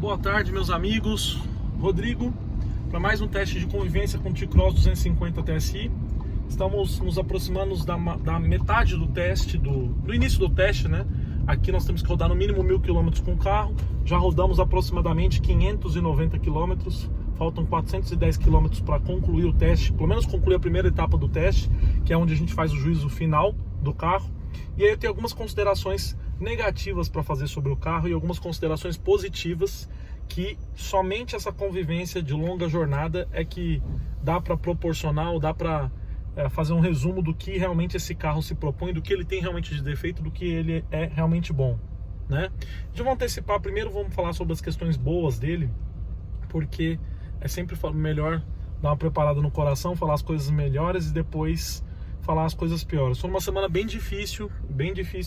Boa tarde, meus amigos. Rodrigo, para mais um teste de convivência com o T-Cross 250 TSI. Estamos nos aproximando da metade do teste, do início do teste, né? Aqui nós temos que rodar no mínimo 1000 km com o carro. Já rodamos aproximadamente 590 km. Faltam 410 km para concluir o teste, pelo menos concluir a primeira etapa do teste, que é onde a gente faz o juízo final do carro. E aí eu tenho algumas considerações negativas para fazer sobre o carro e algumas considerações positivas que somente essa convivência de longa jornada é que dá para proporcionar, ou dá para fazer um resumo do que realmente esse carro se propõe, do que ele tem realmente de defeito, do que ele é realmente bom, né? Já vou antecipar, primeiro vamos falar sobre as questões boas dele, porque é sempre melhor dar uma preparada no coração, falar as coisas melhores e depois falar as coisas piores. Foi uma semana bem difícil,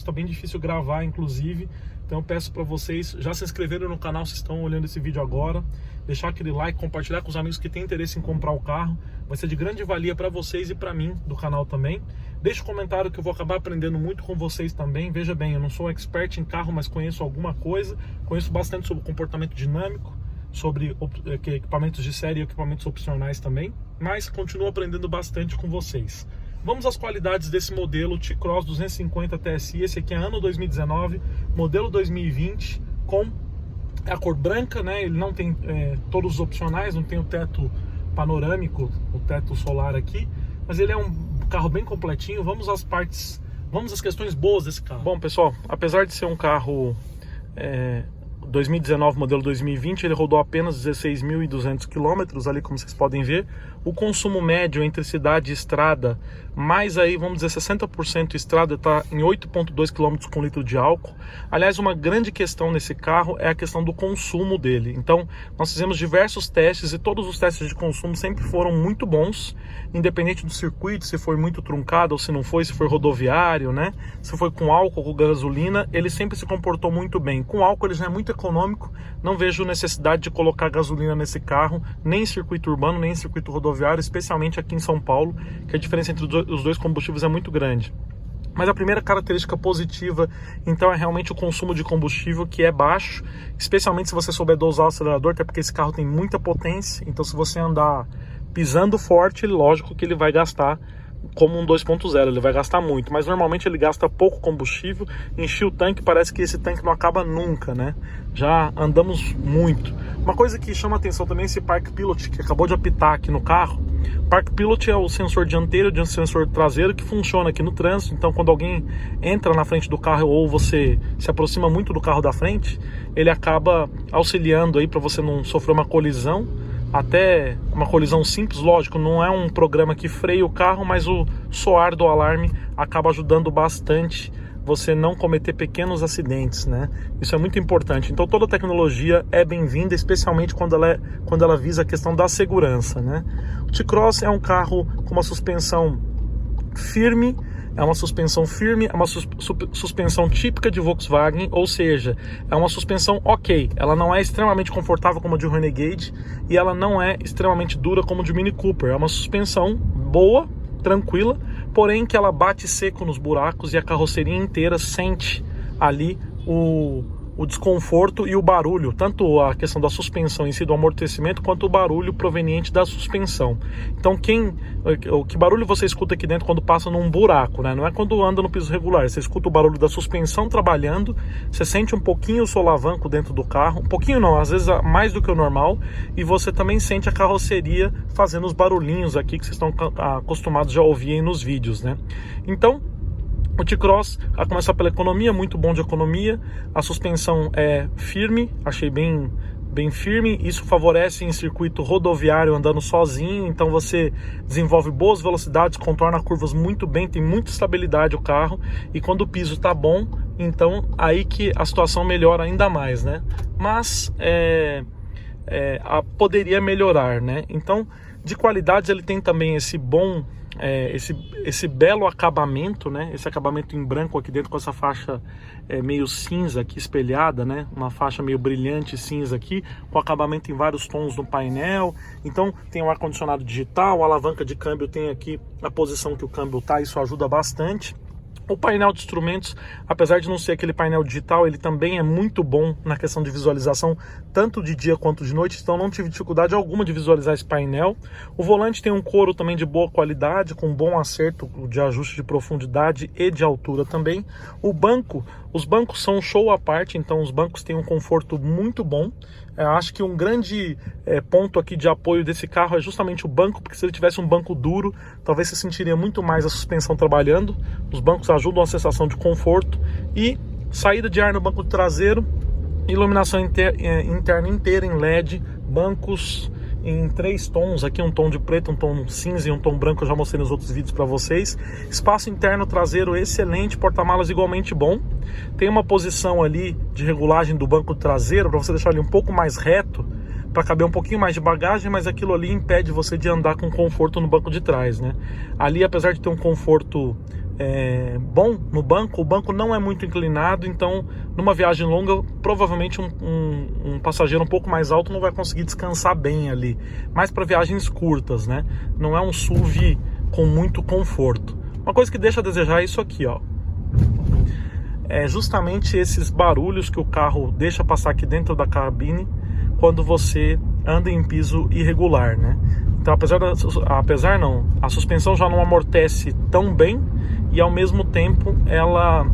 tá bem difícil gravar, inclusive. Então eu peço para vocês já se inscreverem no canal se estão olhando esse vídeo agora, deixar aquele like, compartilhar com os amigos que têm interesse em comprar o carro. Vai ser de grande valia para vocês e para mim do canal também. Deixe um comentário que eu vou acabar aprendendo muito com vocês também. Veja bem, eu não sou expert em carro, mas conheço alguma coisa. Conheço bastante sobre comportamento dinâmico, sobre equipamentos de série e equipamentos opcionais também. Mas continuo aprendendo bastante com vocês. Vamos às qualidades desse modelo T-Cross 250 TSI. Esse aqui é ano 2019, modelo 2020, com a cor branca, né? Ele não tem todos os opcionais, não tem o teto panorâmico, o teto solar aqui, mas ele é um carro bem completinho. Vamos às questões boas desse carro. Bom, pessoal, apesar de ser um carro 2019, modelo 2020, ele rodou apenas 16.200 km, ali como vocês podem ver. O consumo médio entre cidade e estrada, mais aí, vamos dizer, 60% estrada, está em 8,2 km com litro de álcool. Aliás, uma grande questão nesse carro é a questão do consumo dele. Então, nós fizemos diversos testes e todos os testes de consumo sempre foram muito bons, independente do circuito, se foi muito truncado ou se não foi, se foi rodoviário, né? Se foi com álcool ou com gasolina, ele sempre se comportou muito bem. Com álcool ele já é muito econômico, não vejo necessidade de colocar gasolina nesse carro, nem em circuito urbano, nem em circuito rodoviário, especialmente aqui em São Paulo, que a diferença entre os dois combustíveis é muito grande. Mas a primeira característica positiva, então, é realmente o consumo de combustível, que é baixo, especialmente se você souber dosar o acelerador, até porque esse carro tem muita potência, então se você andar pisando forte, lógico que ele vai gastar como um 2.0, ele vai gastar muito, mas normalmente ele gasta pouco combustível. Encher o tanque, parece que esse tanque não acaba nunca, né? Já andamos muito. Uma coisa que chama atenção também é esse Park Pilot, que acabou de apitar aqui no carro. Park Pilot é o sensor dianteiro e o sensor traseiro que funciona aqui no trânsito. Então quando alguém entra na frente do carro ou você se aproxima muito do carro da frente, ele acaba auxiliando aí para você não sofrer uma colisão. Até uma colisão simples, lógico, não é um programa que freia o carro, mas o soar do alarme acaba ajudando bastante você não cometer pequenos acidentes, né? Isso é muito importante. Então toda tecnologia é bem-vinda, especialmente quando ela visa a questão da segurança, né? O T-Cross é um carro com uma suspensão firme, é uma suspensão típica de Volkswagen, ou seja, é uma suspensão ok. Ela não é extremamente confortável como a de Renegade e ela não é extremamente dura como a de Mini Cooper. É uma suspensão boa, tranquila, porém que ela bate seco nos buracos e a carroceria inteira sente ali o desconforto e o barulho, tanto a questão da suspensão em si, do amortecimento, quanto o barulho proveniente da suspensão. Então que barulho você escuta aqui dentro quando passa num buraco, né? Não é quando anda no piso regular, você escuta o barulho da suspensão trabalhando, você sente um pouquinho o solavanco dentro do carro, um pouquinho não, às vezes mais do que o normal, e você também sente a carroceria fazendo os barulhinhos aqui que vocês estão acostumados já a ouvir aí nos vídeos, né? Então, o T-Cross, a começar pela economia, muito bom de economia. A suspensão é firme, achei bem firme. Isso favorece em circuito rodoviário andando sozinho, então você desenvolve boas velocidades, contorna curvas muito bem, tem muita estabilidade o carro, e quando o piso tá bom, então aí que a situação melhora ainda mais, né? Mas poderia melhorar, né? Então, de qualidades ele tem também esse bom esse belo acabamento, né? Esse acabamento em branco aqui dentro com essa faixa meio cinza aqui espelhada, né? Uma faixa meio brilhante cinza aqui, com acabamento em vários tons no painel. Então tem o ar-condicionado digital, a alavanca de câmbio tem aqui a posição que o câmbio tá, isso ajuda bastante. O painel de instrumentos, apesar de não ser aquele painel digital, ele também é muito bom na questão de visualização, tanto de dia quanto de noite, então não tive dificuldade alguma de visualizar esse painel. O volante tem um couro também de boa qualidade, com bom acerto de ajuste de profundidade e de altura também. O banco, os bancos são um show à parte, então os bancos têm um conforto muito bom. Acho que um grande ponto aqui de apoio desse carro é justamente o banco, porque se ele tivesse um banco duro, talvez você sentiria muito mais a suspensão trabalhando. Os bancos ajudam a sensação de conforto. E saída de ar no banco traseiro, iluminação interna inteira em LED, bancos em 3 tons, aqui um tom de preto, um tom cinza e um tom branco, eu já mostrei nos outros vídeos para vocês. Espaço interno traseiro excelente, porta-malas igualmente bom. Tem uma posição ali de regulagem do banco traseiro, para você deixar ele um pouco mais reto, para caber um pouquinho mais de bagagem, mas aquilo ali impede você de andar com conforto no banco de trás, né? Ali, apesar de ter um conforto bom no banco, o banco não é muito inclinado, então numa viagem longa provavelmente um passageiro um pouco mais alto não vai conseguir descansar bem ali, mas para viagens curtas, né? Não é um SUV com muito conforto. Uma coisa que deixa a desejar é isso aqui, ó. É justamente esses barulhos que o carro deixa passar aqui dentro da cabine quando você anda em piso irregular, né? Então, a suspensão já não amortece tão bem e ao mesmo tempo ela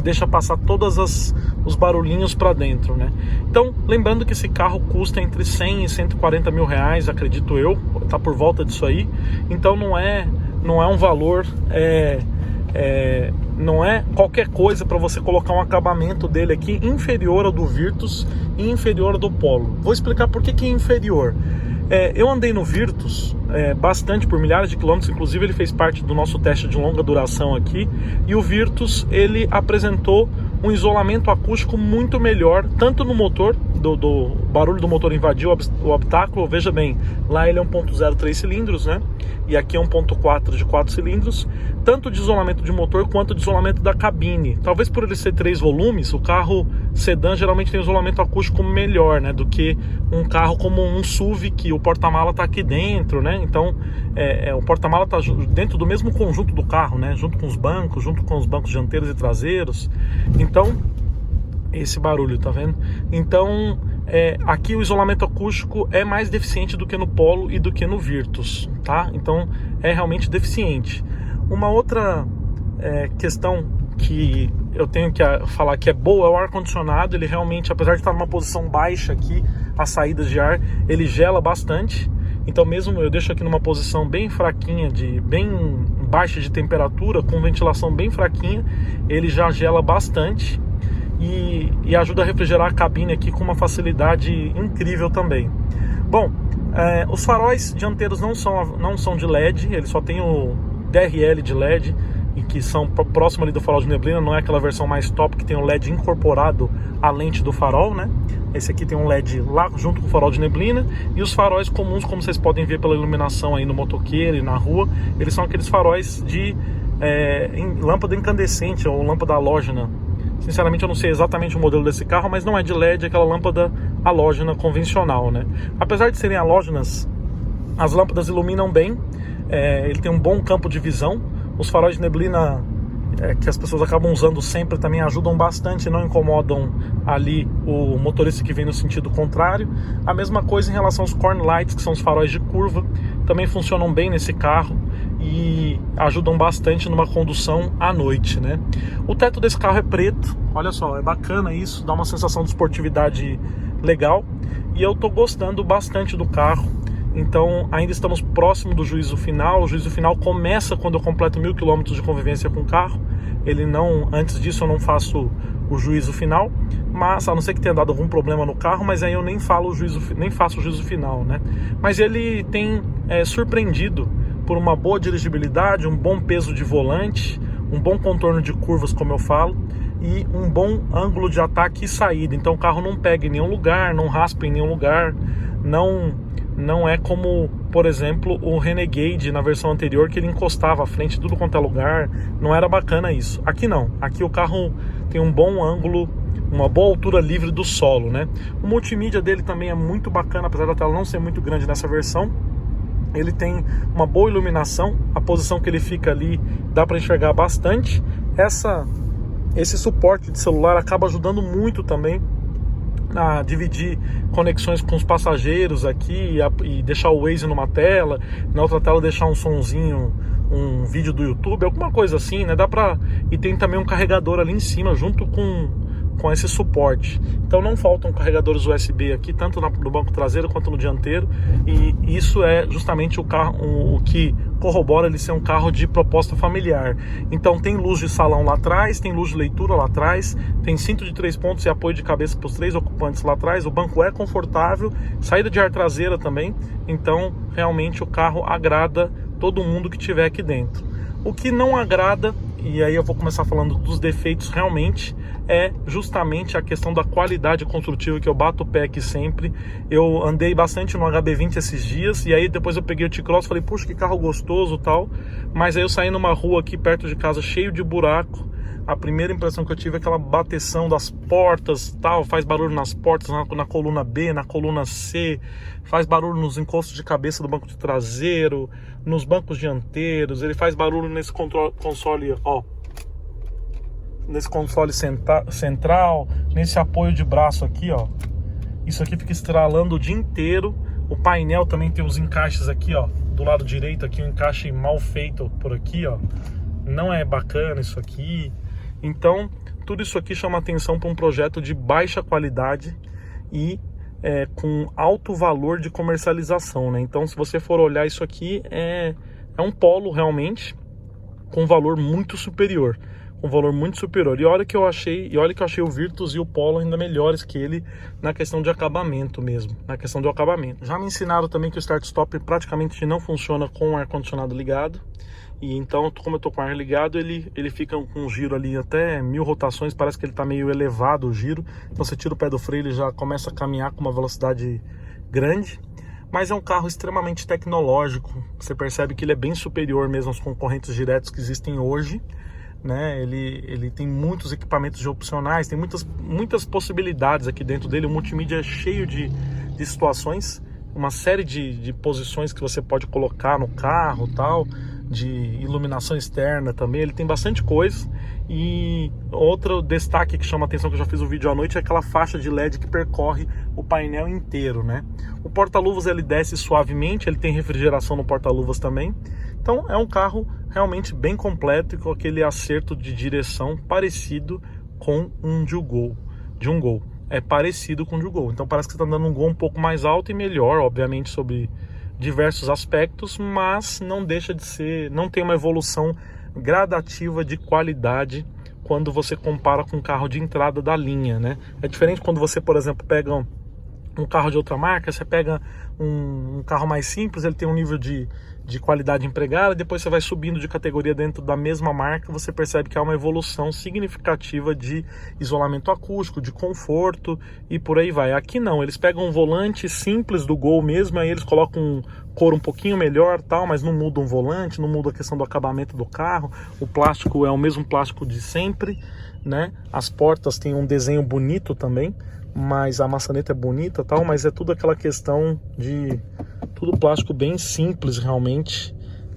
deixa passar todos os barulhinhos para dentro, né? Então, lembrando que esse carro custa entre 100 e 140 mil reais, acredito eu, tá por volta disso aí. Então não é um valor, não é qualquer coisa para você colocar um acabamento dele aqui inferior ao do Virtus e inferior ao do Polo. Vou explicar por que é inferior. Eu andei no Virtus bastante, por milhares de quilômetros, inclusive ele fez parte do nosso teste de longa duração aqui, e o Virtus ele apresentou um isolamento acústico muito melhor, tanto no motor, do barulho do motor invadir o habitáculo. Veja bem, lá ele é 1.0 3 cilindros, né? E aqui é 1.4 de 4 cilindros, tanto de isolamento de motor quanto de isolamento da cabine. Talvez por ele ser 3 volumes, o carro sedã geralmente tem isolamento acústico melhor, né? Do que um carro como um SUV, que o porta-mala está aqui dentro, né? Então, o porta-mala está dentro do mesmo conjunto do carro, né? Junto com os bancos dianteiros e traseiros. Então, esse barulho, tá vendo? Então, aqui o isolamento acústico é mais deficiente do que no Polo e do que no Virtus, tá? Então, é realmente deficiente. Uma outra questão que eu tenho que falar que é boa é o ar-condicionado. Ele realmente, apesar de estar numa posição baixa aqui, as saídas de ar, ele gela bastante. Então mesmo eu deixo aqui numa posição bem fraquinha, bem baixa de temperatura, com ventilação bem fraquinha, ele já gela bastante e ajuda a refrigerar a cabine aqui com uma facilidade incrível também. Bom, os faróis dianteiros não são de LED, ele só tem o DRL de LED, e que são próximo ali do farol de neblina, não é aquela versão mais top que tem o LED incorporado à lente do farol, né? Esse aqui tem um LED lá junto com o farol de neblina, e os faróis comuns, como vocês podem ver pela iluminação aí no motoqueiro e na rua, eles são aqueles faróis de lâmpada incandescente ou lâmpada halógena. Sinceramente eu não sei exatamente o modelo desse carro, mas não é de LED, é aquela lâmpada halógena convencional, né? Apesar de serem halógenas, as lâmpadas iluminam bem, ele tem um bom campo de visão. Os faróis de neblina que as pessoas acabam usando sempre também ajudam bastante, não incomodam ali o motorista que vem no sentido contrário. A mesma coisa em relação aos corn lights, que são os faróis de curva, também funcionam bem nesse carro e ajudam bastante numa condução à noite, né? O teto desse carro é preto, olha só, é bacana isso, dá uma sensação de esportividade legal, e eu tô gostando bastante do carro. Então ainda estamos próximo do juízo final. O juízo final começa quando eu completo 1000 km de convivência com o carro. Antes disso eu não faço o juízo final, mas a não ser que tenha dado algum problema no carro, mas aí eu nem faço o juízo final, né? Mas ele tem surpreendido por uma boa dirigibilidade, um bom peso de volante, um bom contorno de curvas, como eu falo, e um bom ângulo de ataque e saída. Então o carro não pega em nenhum lugar, não raspa em nenhum lugar, não é como, por exemplo, o Renegade na versão anterior, que ele encostava à frente tudo quanto é lugar. Não era bacana isso. Aqui não. Aqui o carro tem um bom ângulo, uma boa altura livre do solo, né? O multimídia dele também é muito bacana, apesar da tela não ser muito grande nessa versão. Ele tem uma boa iluminação, a posição que ele fica ali dá para enxergar bastante. Esse suporte de celular acaba ajudando muito também a dividir conexões com os passageiros aqui e deixar o Waze numa tela, na outra tela deixar um sonzinho, um vídeo do YouTube, alguma coisa assim, né? E tem também um carregador ali em cima junto com esse suporte. Então não faltam carregadores USB aqui, tanto no banco traseiro quanto no dianteiro, e isso é justamente o que corrobora ele ser um carro de proposta familiar. Então tem luz de salão lá atrás, tem luz de leitura lá atrás, tem cinto de 3 pontos e apoio de cabeça para os 3 ocupantes lá atrás, o banco é confortável, saída de ar traseira também, então realmente o carro agrada todo mundo que tiver aqui dentro. O que não agrada, e aí eu vou começar falando dos defeitos realmente, é justamente a questão da qualidade construtiva, que eu bato o pé aqui sempre. Eu andei bastante no HB20 esses dias, e aí depois eu peguei o T-Cross e falei, puxa, que carro gostoso tal, mas aí eu saí numa rua aqui perto de casa cheio de buraco. A primeira impressão que eu tive é aquela bateção das portas, tal, faz barulho nas portas, na coluna B, na coluna C, faz barulho nos encostos de cabeça do banco de traseiro, nos bancos dianteiros, ele faz barulho nesse console, ó, nesse console central, nesse apoio de braço aqui, ó. Isso aqui fica estralando o dia inteiro. O painel também tem os encaixes aqui, ó, do lado direito aqui, um encaixe mal feito por aqui, ó. Não é bacana isso aqui. Então, tudo isso aqui chama atenção para um projeto de baixa qualidade e com alto valor de comercialização, né? Então, se você for olhar isso aqui, é um Polo realmente com valor muito superior. E olha que eu achei o Virtus e o Polo ainda melhores que ele na questão de acabamento mesmo, na questão do acabamento. Já me ensinaram também que o start-stop praticamente não funciona com o ar-condicionado ligado. E então, como eu tô com o ar ligado, ele fica com um giro ali até 1000 rotações, parece que ele tá meio elevado o giro. Então você tira o pé do freio, ele já começa a caminhar com uma velocidade grande. Mas é um carro extremamente tecnológico, você percebe que ele é bem superior mesmo aos concorrentes diretos que existem hoje, né? Ele tem muitos equipamentos opcionais, tem muitas possibilidades aqui dentro dele. O multimídia é cheio de situações, uma série de posições que você pode colocar no carro, tal, de iluminação externa também. Ele tem bastante coisa. E outro destaque que chama a atenção, que eu já fiz o vídeo à noite, é aquela faixa de LED que percorre o painel inteiro, né? O porta-luvas ele desce suavemente, ele tem refrigeração no porta-luvas também. Então é um carro realmente bem completo e com aquele acerto de direção parecido com um de um Gol. É parecido com o de um Gol. Então parece que você está dando um Gol um pouco mais alto e melhor, obviamente, sobre diversos aspectos, mas não deixa de ser, não tem uma evolução gradativa de qualidade quando você compara com um carro de entrada da linha, né? É diferente quando você, por exemplo, pega um carro de outra marca, você pega um carro mais simples, ele tem um nível de qualidade empregada, depois você vai subindo de categoria dentro da mesma marca, você percebe que há uma evolução significativa de isolamento acústico, de conforto e por aí vai. Aqui não, eles pegam um volante simples do Gol mesmo, aí eles colocam um cor um pouquinho melhor, tal, mas não muda um volante, não muda a questão do acabamento do carro, o plástico é o mesmo plástico de sempre, né? As portas têm um desenho bonito também, mas a maçaneta é bonita, tal, mas é tudo aquela questão de tudo plástico bem simples realmente,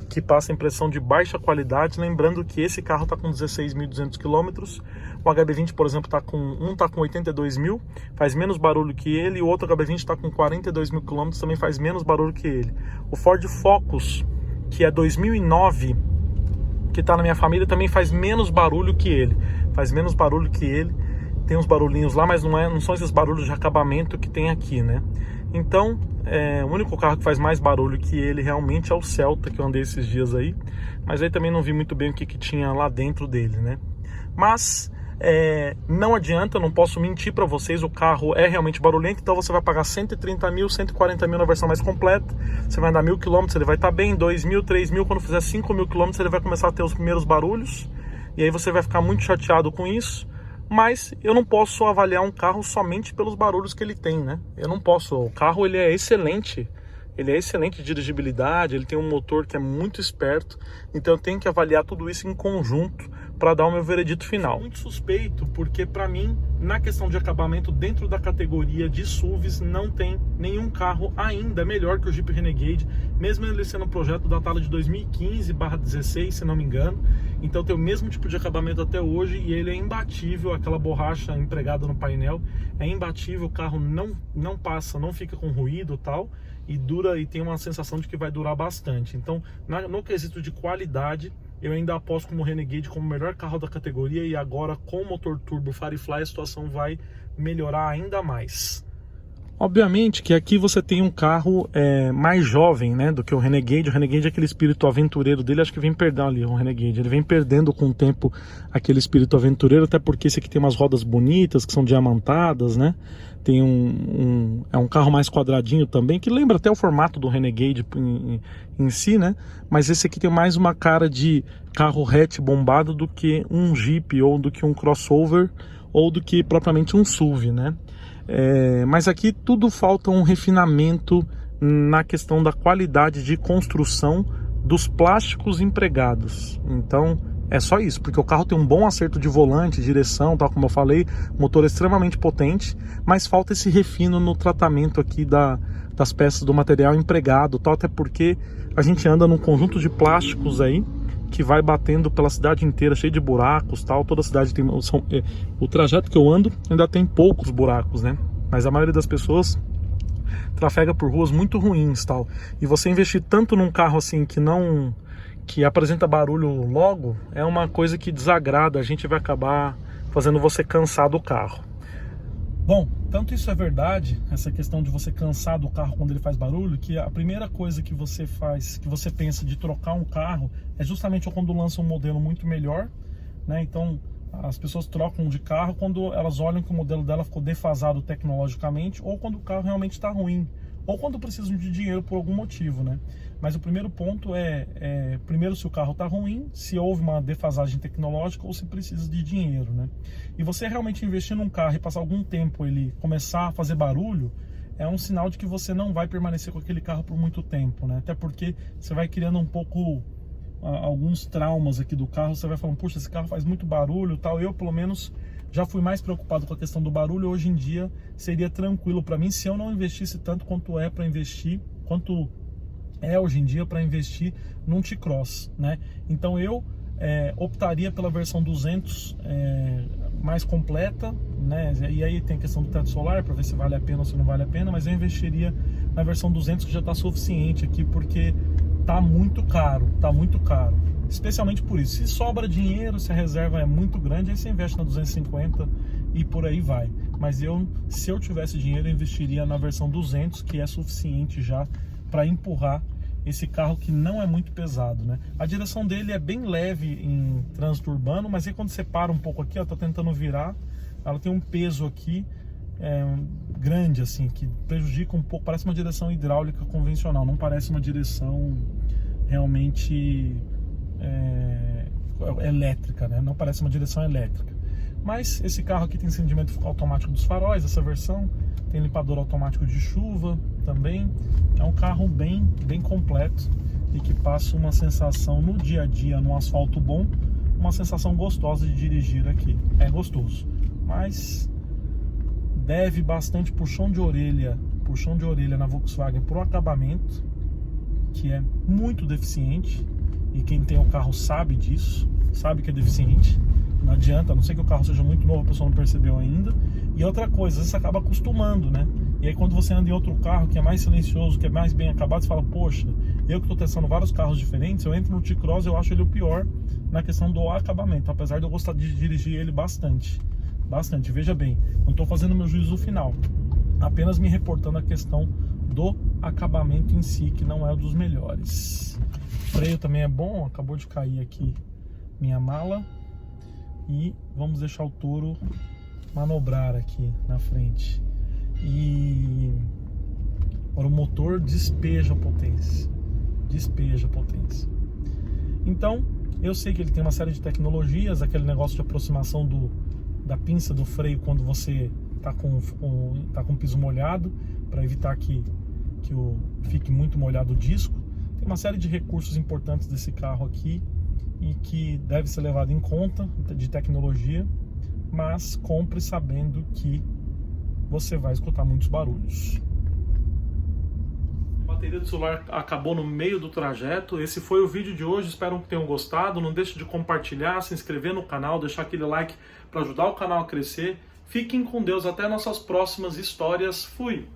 que passa a impressão de baixa qualidade. Lembrando que esse carro está com 16.200 km, o HB20, por exemplo, tá com 82 mil, faz menos barulho que ele, e o outro HB20 está com 42 mil km, também faz menos barulho que ele. O Ford Focus, que é 2009, que está na minha família, também faz menos barulho que ele, tem uns barulhinhos lá, mas não são esses barulhos de acabamento que tem aqui, né? Então, o único carro que faz mais barulho que ele realmente é o Celta, que eu andei esses dias aí, mas aí também não vi muito bem o que tinha lá dentro dele, né? Mas não adianta, eu não posso mentir para vocês, o carro é realmente barulhento, então você vai pagar 130 mil, 140 mil na versão mais completa, você vai andar 1000 km, ele vai estar bem, 2 mil, 3 mil, quando fizer 5 mil km ele vai começar a ter os primeiros barulhos, e aí você vai ficar muito chateado com isso. Mas eu não posso avaliar um carro somente pelos barulhos que ele tem, né? Eu não posso. O carro ele é excelente de dirigibilidade, ele tem um motor que é muito esperto, então eu tenho que avaliar tudo isso em conjunto para dar o meu veredito final. Muito suspeito, porque para mim, na questão de acabamento, dentro da categoria de SUVs, não tem nenhum carro ainda melhor que o Jeep Renegade, mesmo ele sendo um projeto datado de 2015/16, se não me engano. Então tem o mesmo tipo de acabamento até hoje e ele é imbatível, aquela borracha empregada no painel é imbatível, o carro não passa, não fica com ruído e tal, e dura, e tem uma sensação de que vai durar bastante. Então, no quesito de qualidade, eu ainda aposto como Renegade como o melhor carro da categoria, e agora com o motor turbo Firefly a situação vai melhorar ainda mais. Obviamente que aqui você tem um carro mais jovem, né, do que o Renegade. O Renegade, aquele espírito aventureiro dele, acho que vem perdendo ali, o Renegade. Ele vem perdendo com o tempo aquele espírito aventureiro, até porque esse aqui tem umas rodas bonitas, que são diamantadas, né? Tem é um carro mais quadradinho também, que lembra até o formato do Renegade em si, né? Mas esse aqui tem mais uma cara de carro hatch bombado do que um Jeep, ou do que um crossover, ou do que propriamente um SUV, né? Mas aqui tudo falta um refinamento na questão da qualidade de construção dos plásticos empregados. Então é só isso, porque o carro tem um bom acerto de volante, direção, tal como eu falei, motor extremamente potente, mas falta esse refino no tratamento aqui das peças do material empregado, tal, até porque a gente anda num conjunto de plásticos aí que vai batendo pela cidade inteira, cheio de buracos, tal. Toda a cidade tem... O trajeto que eu ando ainda tem poucos buracos, né? Mas a maioria das pessoas trafega por ruas muito ruins, tal. E você investir tanto num carro assim que apresenta barulho logo, é uma coisa que desagrada. A gente vai acabar fazendo você cansar do carro. Bom, tanto isso é verdade, essa questão de você cansar do carro quando ele faz barulho, que a primeira coisa que você faz, que você pensa de trocar um carro, é justamente quando lança um modelo muito melhor, né? Então as pessoas trocam de carro quando elas olham que o modelo dela ficou defasado tecnologicamente, ou quando o carro realmente está ruim, ou quando precisam de dinheiro por algum motivo, né? Mas o primeiro ponto primeiro, se o carro está ruim, se houve uma defasagem tecnológica ou se precisa de dinheiro, né? E você realmente investir num carro e passar algum tempo ele começar a fazer barulho, é um sinal de que você não vai permanecer com aquele carro por muito tempo, né? Até porque você vai criando um pouco alguns traumas aqui do carro, você vai falando, puxa, esse carro faz muito barulho, tal. Eu, pelo menos, já fui mais preocupado com a questão do barulho. Hoje em dia seria tranquilo para mim se eu não investisse tanto quanto é hoje em dia para investir num T-Cross, né? Então eu optaria pela versão 200 mais completa, né? E aí tem a questão do teto solar para ver se vale a pena ou se não vale a pena, mas eu investiria na versão 200, que já está suficiente aqui, porque tá muito caro, especialmente por isso. Se sobra dinheiro, se a reserva é muito grande, aí você investe na 250 e por aí vai. Mas se eu tivesse dinheiro, eu investiria na versão 200, que é suficiente já para empurrar esse carro, que não é muito pesado, né? A direção dele é bem leve em trânsito urbano, mas aí quando você para um pouco aqui, ó, tá tentando virar, ela tem um peso aqui grande, assim, que prejudica um pouco. Parece uma direção hidráulica convencional, não parece uma direção realmente elétrica, né? Não parece uma direção elétrica. Mas esse carro aqui tem acendimento automático dos faróis, essa versão tem limpador automático de chuva também. É um carro bem completo e que passa uma sensação no dia a dia, no asfalto bom, uma sensação gostosa de dirigir aqui. É gostoso, mas deve bastante puxão de orelha na Volkswagen pro acabamento, que é muito deficiente, e quem tem o carro sabe disso, sabe que é deficiente. Não adianta, a não ser que o carro seja muito novo, a pessoa não percebeu ainda. E outra coisa, às vezes você acaba acostumando, né? E aí quando você anda em outro carro que é mais silencioso, que é mais bem acabado, você fala, poxa, eu que estou testando vários carros diferentes, eu entro no T-Cross, eu acho ele o pior na questão do acabamento, apesar de eu gostar de dirigir ele bastante. Veja bem, não estou fazendo meu juízo final, apenas me reportando a questão do acabamento em si, que não é um dos melhores. O freio também é bom, acabou de cair aqui minha mala. E vamos deixar o touro manobrar aqui na frente. E agora o motor despeja potência. Então, eu sei que ele tem uma série de tecnologias, aquele negócio de aproximação da pinça do freio quando você tá com o piso molhado, para evitar que fique muito molhado o disco. Tem uma série de recursos importantes desse carro aqui e que deve ser levado em conta de tecnologia, mas compre sabendo que você vai escutar muitos barulhos. A bateria do celular acabou no meio do trajeto. Esse foi o vídeo de hoje, espero que tenham gostado. Não deixe de compartilhar, se inscrever no canal, deixar aquele like para ajudar o canal a crescer. Fiquem com Deus, até nossas próximas histórias. Fui!